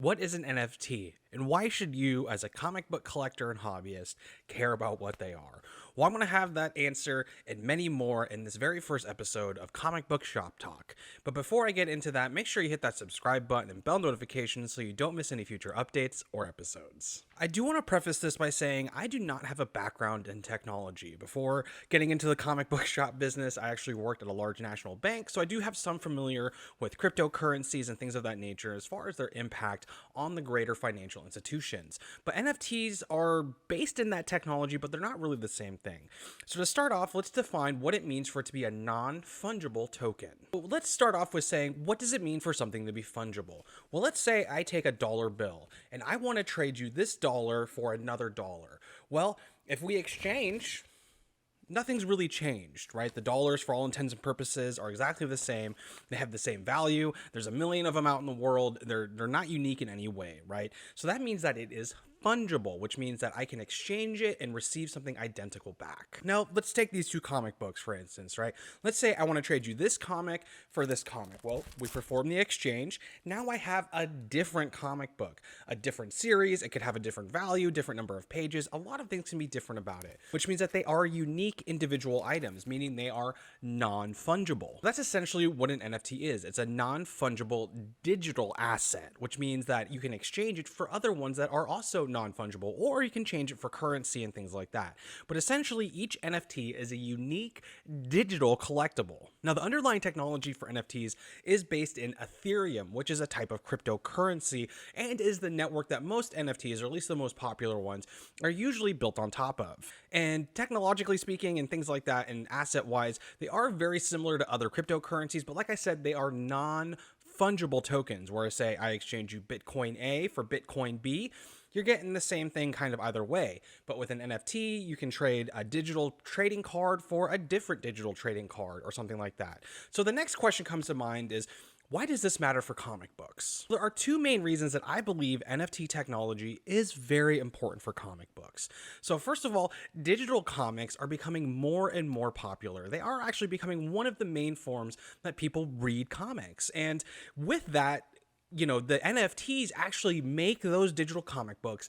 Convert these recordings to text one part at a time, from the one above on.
What is an NFT, and why should you, as a comic book collector and hobbyist, care about what they are? Well, I'm going to have that answer and many more in this very first episode of Comic Book Shop Talk. But before I get into that, make sure you hit that subscribe button and bell notifications so you don't miss any future updates or episodes. I do want to preface this by saying I do not have a background in technology. Before getting into the comic book shop business, I actually worked at a large national bank, so I do have some familiar with cryptocurrencies and things of that nature as far as their impact on the greater financial institutions. But NFTs are based in that technology, but they're not really the same thing. So to start off, let's define what it means for it to be a non-fungible token. Let's start off with saying, what does it mean for something to be fungible? Well, let's say I take a dollar bill and I want to trade you this dollar for another dollar. Well, if we exchange, nothing's really changed, right? The dollars, for all intents and purposes, are exactly the same. They have the same value. There's a million of them out in the world. They're not unique in any way, right? So that means that it is fungible, which means that I can exchange it and receive something identical back. Now, let's take these two comic books, for instance, right? Let's say I want to trade you this comic for this comic. Well, we perform the exchange. Now I have a different comic book, a different series. It could have a different value, different number of pages. A lot of things can be different about it, which means that they are unique individual items, meaning they are non-fungible. That's essentially what an NFT is. It's a non-fungible digital asset, which means that you can exchange it for other ones that are also non-fungible, or you can change it for currency and things like that. But essentially, each NFT is a unique digital collectible. Now, the underlying technology for NFTs is based in Ethereum, which is a type of cryptocurrency and is the network that most NFTs, or at least the most popular ones, are usually built on top of. And technologically speaking and things like that, and asset-wise, they are very similar to other cryptocurrencies, but like I said, they are non-fungible tokens, where say I exchange you Bitcoin A for Bitcoin B, you're getting the same thing kind of either way. But with an NFT, you can trade a digital trading card for a different digital trading card or something like that. So the next question comes to mind is, why does this matter for comic books? There are two main reasons that I believe NFT technology is very important for comic books. So first of all, digital comics are becoming more and more popular. They are actually becoming one of the main forms that people read comics. And with that, the NFTs actually make those digital comic books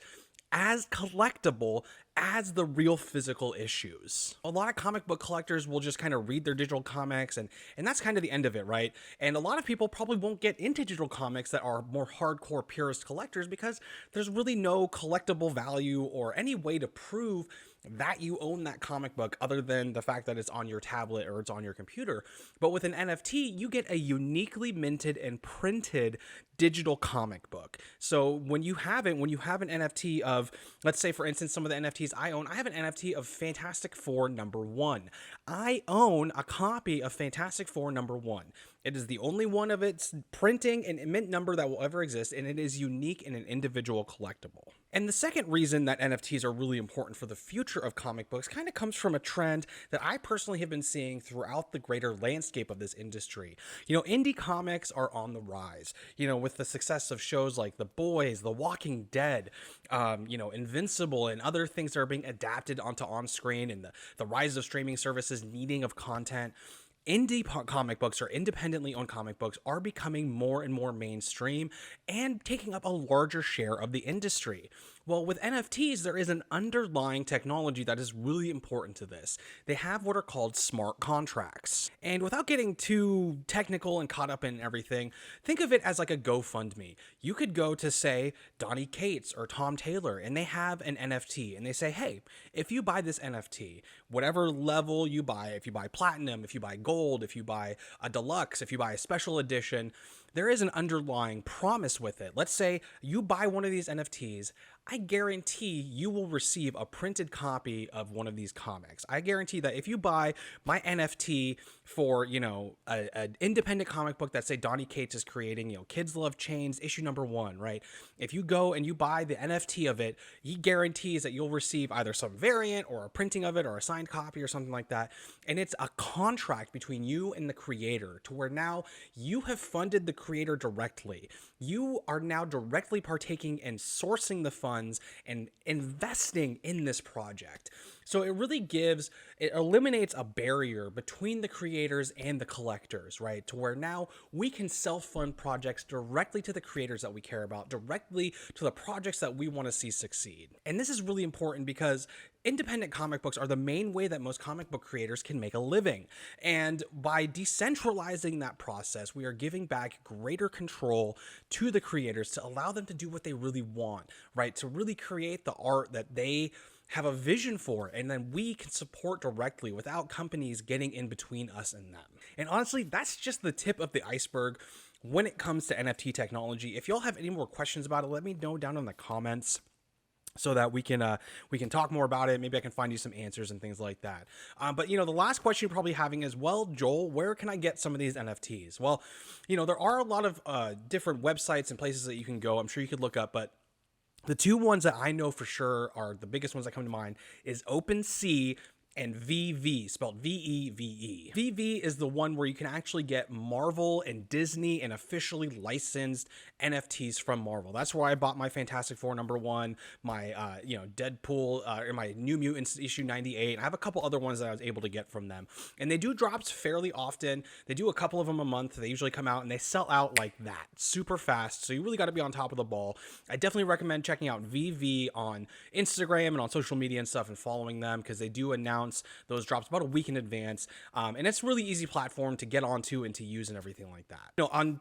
as collectible as the real physical issues. A lot of comic book collectors will just kind of read their digital comics and that's kind of the end of it, right? And a lot of people probably won't get into digital comics that are more hardcore purist collectors because there's really no collectible value or any way to prove that you own that comic book other than the fact that it's on your tablet or it's on your computer. But with an NFT, you get a uniquely minted and printed digital comic book. So when you have an NFT of, let's say for instance, some of the NFTs I own, I have an NFT of Fantastic Four #1. I own a copy of Fantastic Four #1. It is the only one of its printing and mint number that will ever exist, and it is unique and an individual collectible. And the second reason that NFTs are really important for the future of comic books kind of comes from a trend that I personally have been seeing throughout the greater landscape of this industry. Indie comics are on the rise, with the success of shows like The Boys, The Walking Dead, Invincible, and other things that are being adapted onto on-screen, and the rise of streaming services needing of content. Indie comic books or independently owned comic books are becoming more and more mainstream and taking up a larger share of the industry. Well, with NFTs, there is an underlying technology that is really important to this. They have what are called smart contracts. And without getting too technical and caught up in everything, think of it as like a GoFundMe. You could go to, say, Donnie Cates or Tom Taylor, and they have an NFT, and they say, hey, if you buy this NFT, whatever level you buy, if you buy platinum, if you buy gold, if you buy a deluxe, if you buy a special edition, there is an underlying promise with it. Let's say you buy one of these NFTs, I guarantee you will receive a printed copy of one of these comics. I guarantee that if you buy my NFT for, an independent comic book that, say, Donnie Cates is creating, Kids Love Chains, issue #1, right? If you go and you buy the NFT of it, he guarantees that you'll receive either some variant or a printing of it or a signed copy or something like that. And it's a contract between you and the creator to where now you have funded the creator directly. you are now directly partaking in sourcing the funds and investing in this project. So it eliminates a barrier between the creators and the collectors, right? To where now we can self-fund projects directly to the creators that we care about, directly to the projects that we want to see succeed. And this is really important because independent comic books are the main way that most comic book creators can make a living. And by decentralizing that process, we are giving back greater control to the creators to allow them to do what they really want, right? To really create the art that they have a vision for, and then we can support directly without companies getting in between us and them. And honestly, that's just the tip of the iceberg when it comes to NFT technology. If y'all have any more questions about it, let me know down in the comments so that we can talk more about it. Maybe I can find you some answers and things like that. But the last question you're probably having is, well, Joel, where can I get some of these NFTs? Well, there are a lot of different websites and places that you can go. I'm sure you could look up, but the two ones that I know for sure are the biggest ones that come to mind is OpenSea and VV, spelled VEVE. VV is the one where you can actually get Marvel and Disney and officially licensed NFTs from Marvel. That's where I bought my Fantastic Four #1, my Deadpool, or my New Mutants issue 98. I have a couple other ones that I was able to get from them, and they do drops fairly often. They do a couple of them a month. They usually come out and they sell out like that super fast. So you really got to be on top of the ball. I definitely recommend checking out VV on Instagram and on social media and stuff and following them, because they do announce those drops about a week in advance, and it's really easy platform to get onto and to use and everything like that. On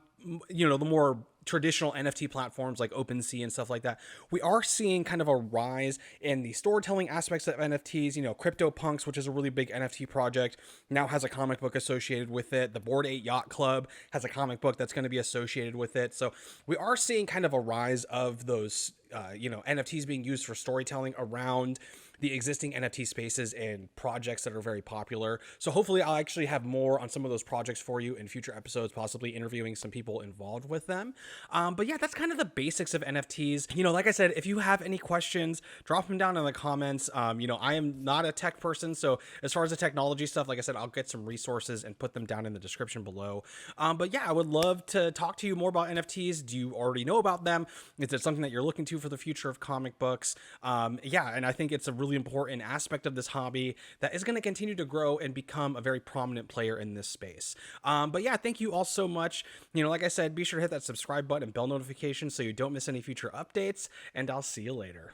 the more traditional NFT platforms like OpenSea and stuff like that, we are seeing kind of a rise in the storytelling aspects of NFTs. CryptoPunks, which is a really big NFT project, now has a comic book associated with it. The Bored Ape Yacht Club has a comic book that's going to be associated with it. So we are seeing kind of a rise of those NFTs being used for storytelling around the existing NFT spaces and projects that are very popular. So hopefully I'll actually have more on some of those projects for you in future episodes, possibly interviewing some people involved with them. But yeah, that's kind of the basics of NFTs. Like I said, if you have any questions, drop them down in the comments. I am not a tech person, so as far as the technology stuff, like I said, I'll get some resources and put them down in the description below. But yeah, I would love to talk to you more about NFTs. Do you already know about them? Is it something that you're looking to for the future of comic books? Yeah, and I think it's a really important aspect of this hobby that is going to continue to grow and become a very prominent player in this space. But yeah, thank you all so much. Like I said, be sure to hit that subscribe button and bell notification so you don't miss any future updates, and I'll see you later.